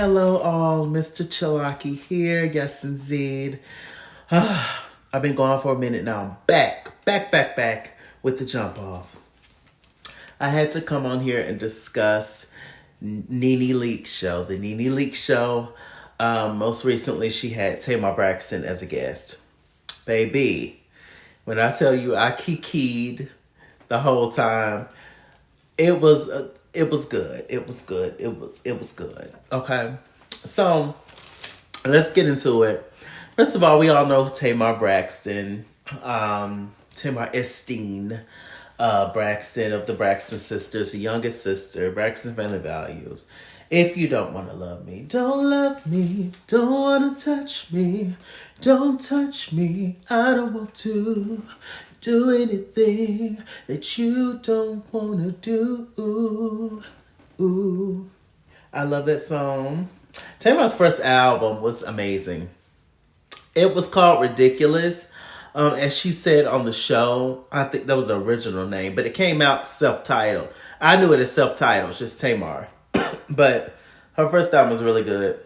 Hello all, Mr. Chalaki here. Yes, indeed. I've been gone for a minute now. I'm back with the jump off. I had to come on here and discuss Nene Leakes show. The Nene Leakes show. Most recently, she had Tamar Braxton as a guest. Baby, when I tell you I kikied the whole time, it was good. It was good. It was good. Okay. So let's get into it. First of all, we all know Tamar Braxton, Tamar Estine Braxton of the Braxton sisters, the youngest sister, Braxton Family Values. If you don't want to love me, don't love me, don't want to touch me, don't touch me, I don't want to do anything that you don't want to do. Ooh. I love that song. Tamar's first album was amazing. It was called Ridiculous. As she said on the show, I think that was the original name, but it came out self-titled. I knew it as self-titled, just Tamar. But her first album was really good.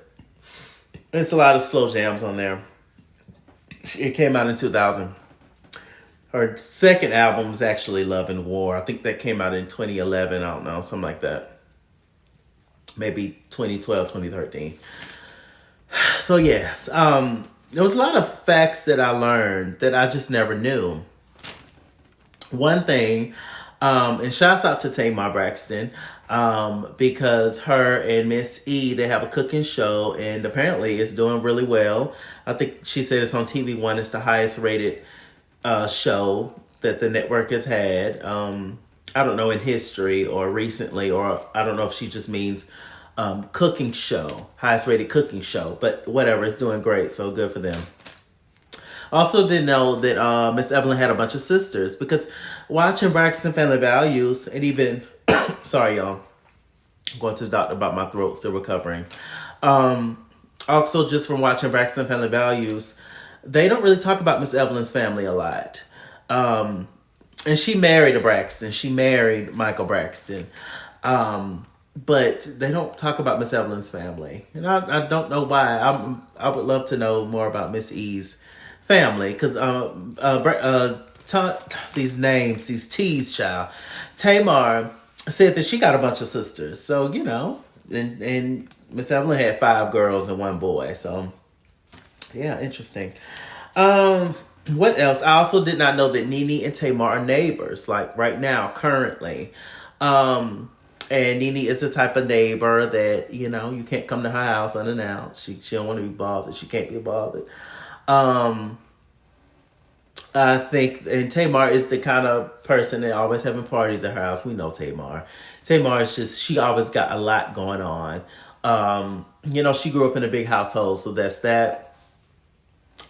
It's a lot of slow jams on there. It came out in 2000. Her second album was actually Love and War. I think that came out in 2011. I don't know, something like that. Maybe 2012, 2013. So yes, there was a lot of facts that I learned that I just never knew. One thing, and shouts out to Tamar Braxton, because her and Miss E, they have a cooking show, and apparently it's doing really well. I think she said it's on TV One. It's the highest rated show that the network has had. I don't know in history or recently, or I don't know if she just means cooking show, highest rated cooking show, but whatever, it's doing great, so good for them. Also didn't know that Miss Evelyn had a bunch of sisters, because watching Braxton Family Values, and even, sorry y'all, I'm going to the doctor about my throat, still recovering. Also just from watching Braxton Family Values, they don't really talk about Miss Evelyn's family a lot. And she married a Braxton. She married Michael Braxton. But they don't talk about Miss Evelyn's family. And I don't know why. I would love to know more about Miss E's family. Because these names, these T's, child. Tamar said that she got a bunch of sisters. So, you know, and Miss Evelyn had 5 girls and 1 boy. So, yeah, interesting. What else? I also did not know that Nene and Tamar are neighbors, like right now, currently. And Nene is the type of neighbor that, you know, you can't come to her house unannounced. She don't want to be bothered. She can't be bothered. I think, and Tamar is the kind of person that always having parties at her house. We know Tamar. Tamar is just, she always got a lot going on. You know, she grew up in a big household, so that's that.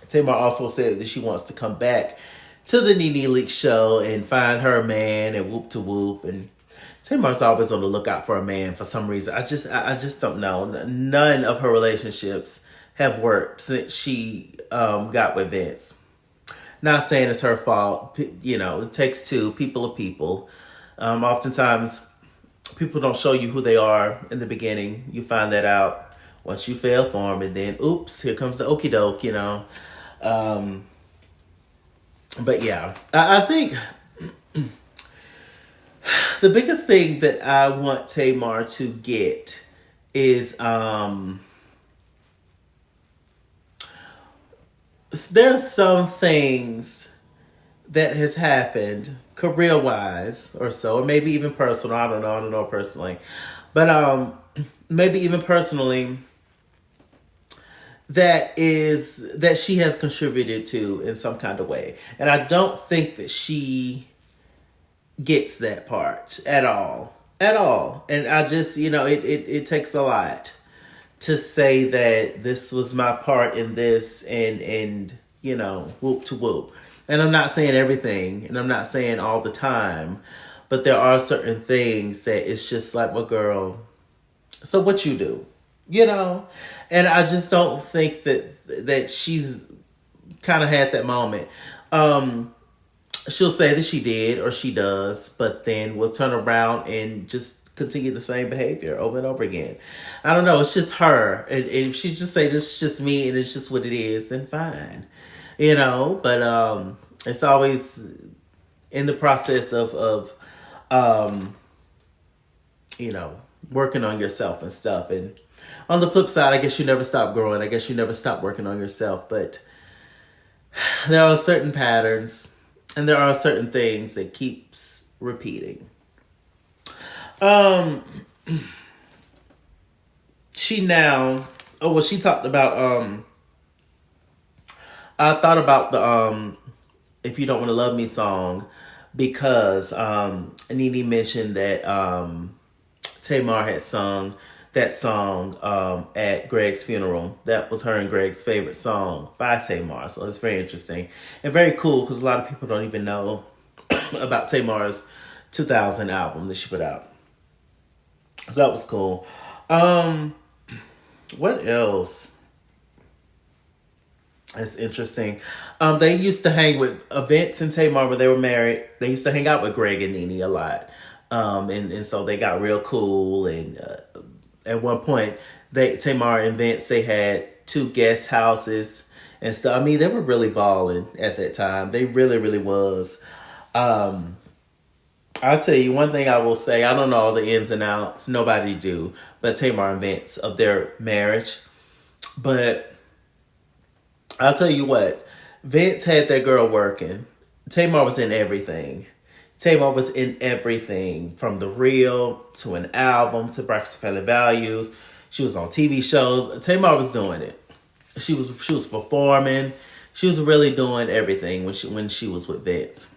Tamar also said that she wants to come back to the Nene Leakes show and find her man and whoop to whoop. And Tamar's always on the lookout for a man for some reason. I just don't know. None of her relationships have worked since she got with Vince. Not saying it's her fault. You know, it takes two. People are people. Oftentimes, people don't show you who they are in the beginning. You find that out once you fail for them, and then, oops, here comes the okie doke, you know. But yeah, I think the biggest thing that I want Tamar to get is there's some things that has happened career-wise or so, or maybe even personal. I don't know personally. But maybe even personally, that she has contributed to in some kind of way. And I don't think that she gets that part at all. At all. And I just, you know, it takes a lot to say that this was my part in this and you know, whoop to whoop. And I'm not saying everything, and I'm not saying all the time, but there are certain things that it's just like, well, girl, so what you do? You know? And I just don't think that she's kind of had that moment. She'll say that she did or she does, but then we'll turn around and just continue the same behavior over and over again. I don't know. It's just her. And if she just say this is just me and it's just what it is, then fine, But it's always in the process of working on yourself and stuff. And on the flip side, I guess you never stop growing. I guess you never stop working on yourself. But there are certain patterns and there are certain things that keeps repeating. She talked about, I thought about the, If You Don't Want to Love Me song because, Nene mentioned that, Tamar had sung that song at Greg's funeral. That was her and Greg's favorite song by Tamar. So it's very interesting and very cool because a lot of people don't even know about Tamar's 2000 album that she put out. So that was cool. What else? That's interesting. They used to hang with Vince and Tamar when they were married. They used to hang out with Greg and Nene a lot. And so they got real cool. And at one point, Tamar and Vince, they had 2 guest houses and stuff. I mean, they were really balling at that time. They really, really was. I'll tell you one thing I will say. I don't know all the ins and outs. Nobody do. But Tamar and Vince of their marriage. But I'll tell you what. Vince had that girl working. Tamar was in everything. Tamar was in everything. From The Real to an album to Braxton Family Values. She was on TV shows. Tamar was doing it. She was performing. She was really doing everything when she was with Vince.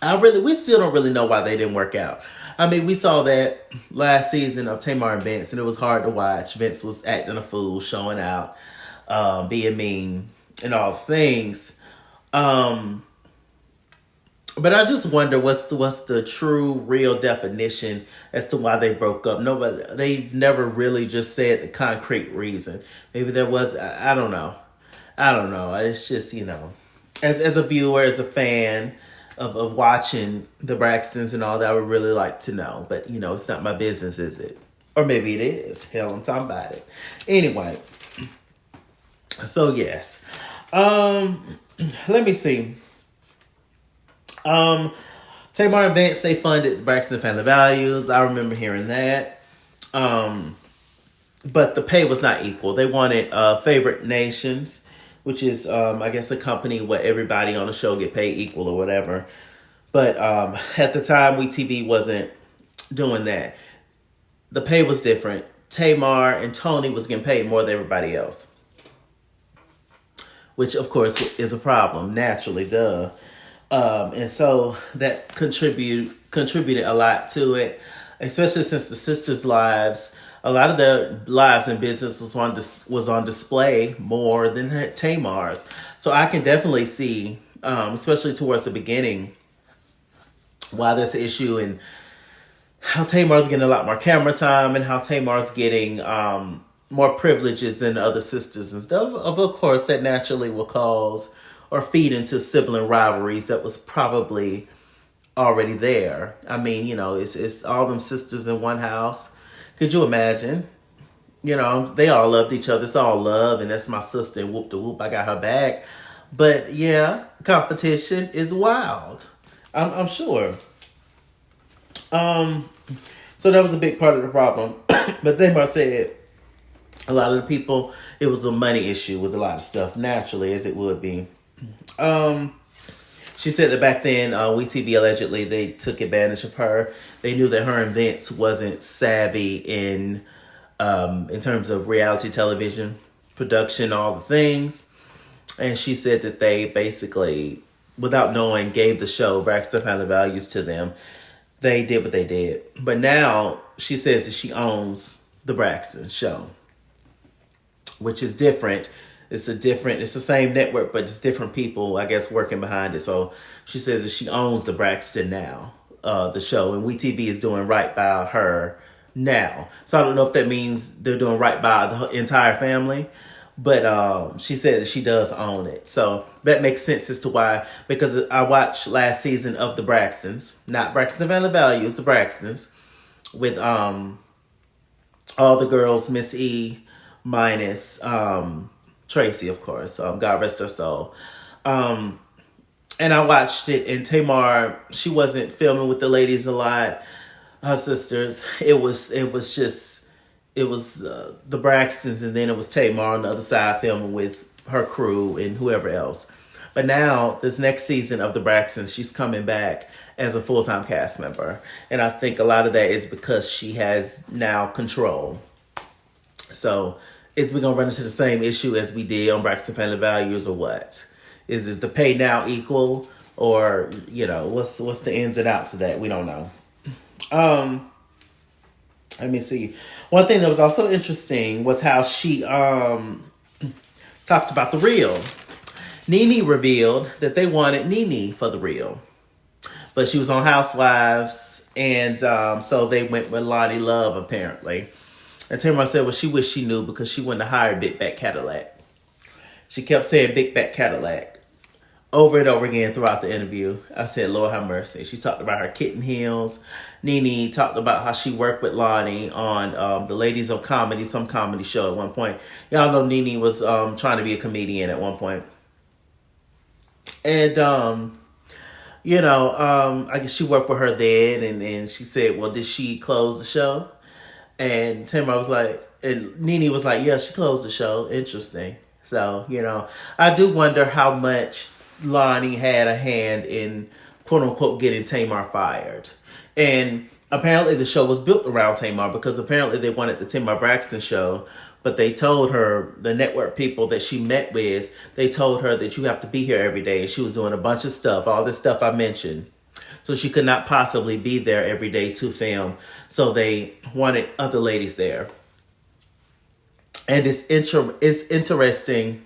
We still don't really know why they didn't work out. I mean, we saw that last season of Tamar and Vince, and it was hard to watch. Vince was acting a fool, showing out, being mean, and all things. But I just wonder what's the true, real definition as to why they broke up. They've never really just said the concrete reason. Maybe there was. I don't know. It's just as a viewer, as a fan of watching the Braxtons and all that, I would really like to know. But, it's not my business, is it? Or maybe it is. Hell, I'm talking about it. Anyway. So, yes. Let me see. Tamar and Vince, they funded the Braxton Family Values. I remember hearing that. But the pay was not equal. They wanted Favorite Nations, which is, I guess, a company where everybody on the show get paid equal or whatever. But at the time, WeTV wasn't doing that. The pay was different. Tamar and Tony was getting paid more than everybody else. Which, of course, is a problem, naturally, duh. And so that contributed a lot to it, especially since the sisters' lives, a lot of their lives and business was on display more than Tamar's. So I can definitely see, especially towards the beginning, why this issue and how Tamar's getting a lot more camera time and how Tamar's getting more privileges than the other sisters and stuff. Of course, that naturally will cause or feed into sibling rivalries that was probably already there. I mean, it's all them sisters in one house. Could you imagine? They all loved each other. It's all love, and that's my sister, and whoop de whoop, I got her back. But yeah, competition is wild. I'm sure. So that was a big part of the problem. But Tamar said a lot of the people, it was a money issue with a lot of stuff, naturally, as it would be. She said that back then, WeTV allegedly, they took advantage of her. They knew that her and Vince wasn't savvy in terms of reality television, production, all the things. And she said that they basically, without knowing, gave the show Braxton Family Values to them. They did what they did. But now she says that she owns the Braxton show, which is different. It's the same network, but it's different people, I guess, working behind it. So she says that she owns the Braxton now, the show, and WeTV is doing right by her now. So I don't know if that means they're doing right by the entire family, but she said that she does own it. So that makes sense as to why, because I watched last season of the Braxtons, not Braxton Family Values, the Braxtons, with all the girls, Miss E minus Tracy, of course. God rest her soul. And I watched it, and Tamar, she wasn't filming with the ladies a lot, her sisters. It was the Braxtons, and then it was Tamar on the other side filming with her crew and whoever else. But now, this next season of the Braxtons, she's coming back as a full-time cast member. And I think a lot of that is because she has now control. So, is we going to run into the same issue as we did on Braxton Family Values, or what? Is the pay now equal? Or, what's the ins and outs of that? We don't know. Let me see. One thing that was also interesting was how she talked about the reel. Nene revealed that they wanted Nene for the reel, but she was on Housewives, and so they went with Lonnie Love, apparently. And Tamara said, well, she wished she knew because she wouldn't have hired Big Back Cadillac. She kept saying Big Back Cadillac over and over again throughout the interview. I said, Lord have mercy. She talked about her kitten heels. Nene talked about how she worked with Lonnie on the Ladies of Comedy, some comedy show at one point. Y'all know Nene was trying to be a comedian at one point. And, I guess she worked with her then, and she said, well, did she close the show? And Tamara was like, and Nene was like, yeah, she closed the show. Interesting. So, I do wonder how much Lonnie had a hand in, quote unquote, getting Tamar fired. And apparently the show was built around Tamar, because apparently they wanted the Tamar Braxton show, but they told her, the network people that she met with, they told her that you have to be here every day. And she was doing a bunch of stuff, all this stuff I mentioned. So she could not possibly be there every day to film. So they wanted other ladies there. And it's interesting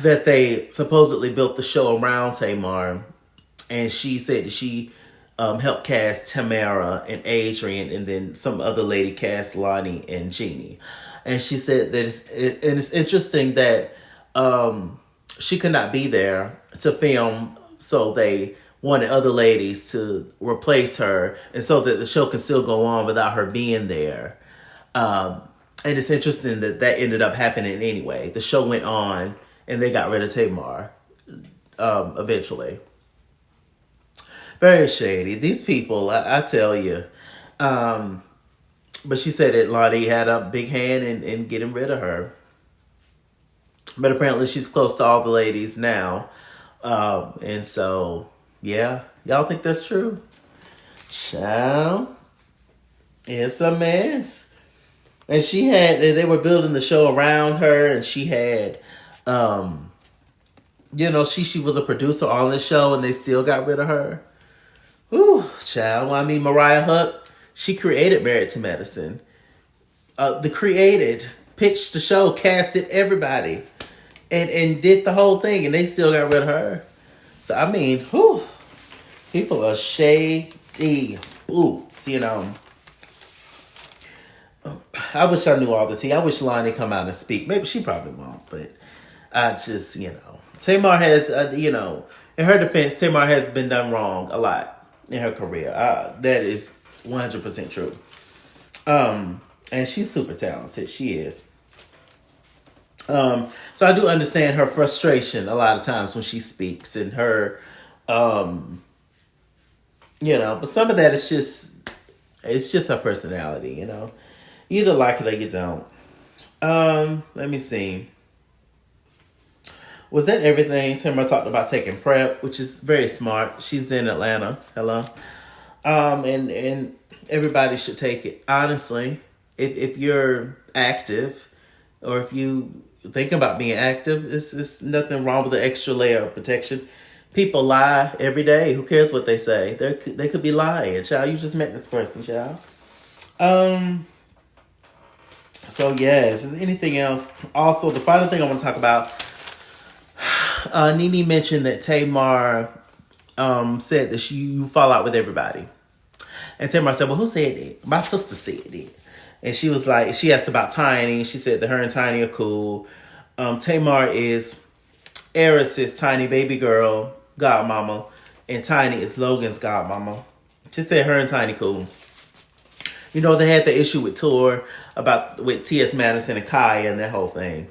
that they supposedly built the show around Tamar. And she said that she helped cast Tamara and Adrian, and then some other lady cast Lonnie and Jeannie. And she said that it's interesting that she could not be there to film, so they wanted other ladies to replace her, and so that the show can still go on without her being there. And it's interesting that ended up happening anyway. The show went on, and they got rid of Tamar eventually. Very shady. These people, I tell you. But she said that Lonnie had a big hand in getting rid of her. But apparently she's close to all the ladies now. And so, yeah. Y'all think that's true? Child. It's a mess. And they were building the show around her, and she had, she was a producer on the show, and they still got rid of her. Ooh, child. Well, I mean, Mariah Huck, she created Married to Medicine. Pitched the show, casted everybody, and did the whole thing, and they still got rid of her. So, I mean, people are shady boots, I wish I knew all the tea. I wish Lonnie come out and speak. Maybe she probably won't, but I just, Tamar has, in her defense, Tamar has been done wrong a lot in her career. That is 100% true. And she's super talented. She is. So I do understand her frustration a lot of times when she speaks, and her, but some of that is just her personality, You either like it or you don't. Let me see. Was that everything? Tamara talked about taking prep, which is very smart. She's in Atlanta. Hello. And everybody should take it. Honestly, if you're active, or if you think about being active, it's nothing wrong with the extra layer of protection. People lie every day. Who cares what they say? They could be lying. Child, you just met this person, child. So yes, is there anything else? Also, the final thing I want to talk about, Nene mentioned that Tamar said that you fall out with everybody. And Tamar said, well, who said that? My sister said it. And she was like, she asked about Tiny. She said that her and Tiny are cool. Tamar is Eris's tiny baby girl godmama, and Tiny is Logan's godmama. She said her and Tiny cool. You know, they had the issue with Tour with T.S. Madison and Kaya and that whole thing.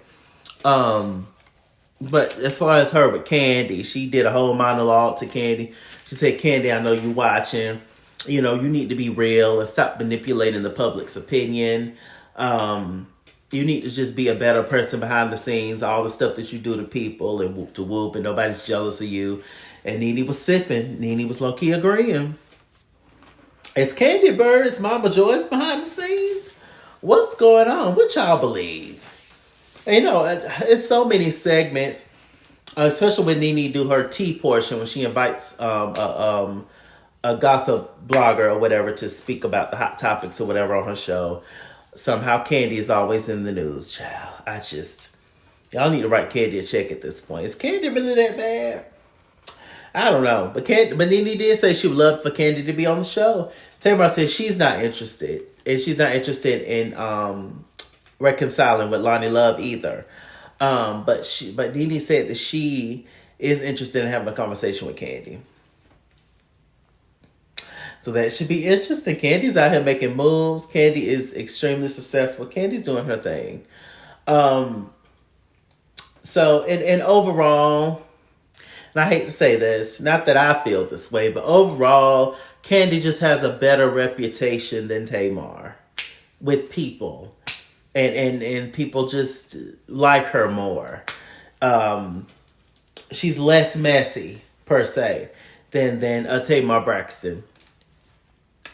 But as far as her with Candy, she did a whole monologue to Candy. She said, Candy, I know you watching. You know, you need to be real and stop manipulating the public's opinion. You need to just be a better person behind the scenes. All the stuff that you do to people and whoop to whoop, and nobody's jealous of you. And Nene was sipping. Nene was low-key agreeing. Is Candy Bird's Mama Joyce behind the scenes? What's going on? What y'all believe? And, you know, it's so many segments, especially when Nene do her tea portion when she invites a gossip blogger or whatever to speak about the hot topics or whatever on her show. Somehow Candy is always in the news. Child, y'all need to write Candy a check at this point. Is Candy really that bad? I don't know. But Nene did say she would love for Candy to be on the show. Tamar said she's not interested. And she's not interested in reconciling with Lonnie Love either. But Nene said that she is interested in having a conversation with Candy. So that should be interesting. Candy's out here making moves. Candy is extremely successful. Candy's doing her thing. So, and overall, and I hate to say this, not that I feel this way, but overall, Candy just has a better reputation than Tamar with people. And people just like her more. She's less messy, per se, than Tamar Braxton.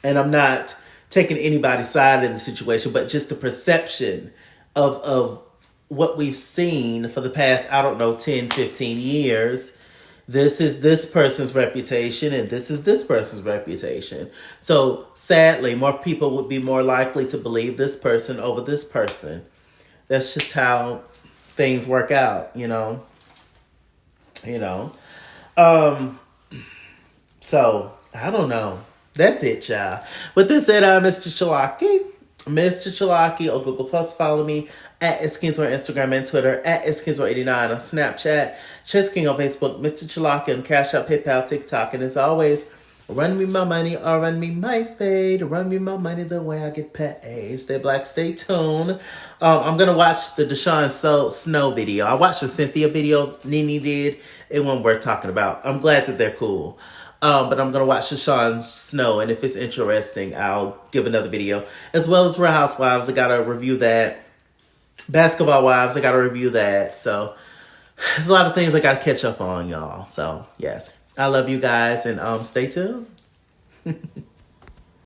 And I'm not taking anybody's side in the situation, but just the perception of what we've seen for the past, 10, 15 years. This is this person's reputation and this is this person's reputation. So sadly, more people would be more likely to believe this person over this person. That's just how things work out, you know. So I don't know. That's it, y'all. With this said, I'm Mr. Chalaki. Mr. Chalaki on Google Plus. Follow me at Skinswear Instagram and Twitter, at Skinswear89 on Snapchat, Chess King on Facebook, Mr. Chalaki on Cash App, PayPal, TikTok. And as always, run me my money or run me my fade. Run me my money the way I get paid. Stay black, stay tuned. I'm going to watch the Deshaun Snow video. I watched the Cynthia video Nene did. It wasn't worth talking about. I'm glad that they're cool. But I'm going to watch Deshaun Snow, and if it's interesting, I'll give another video. As well as Real Housewives, I got to review that. Basketball Wives, I got to review that. So, there's a lot of things I got to catch up on, y'all. So, yes. I love you guys, and stay tuned.